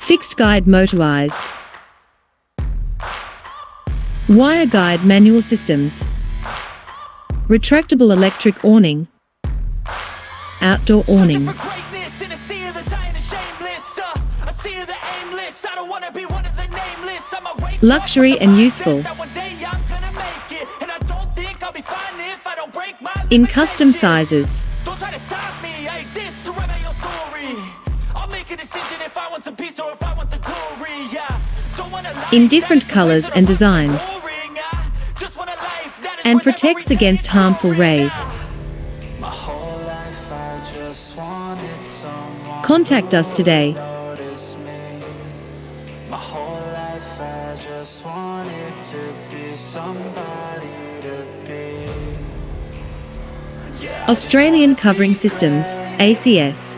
Fixed guide motorized. Wire guide manual systems. Retractable electric awning. Outdoor awnings. Luxury and useful. In custom sizes. In different colors and designs. And protects against harmful rays. Contact us today. Australian Covering Systems, ACS.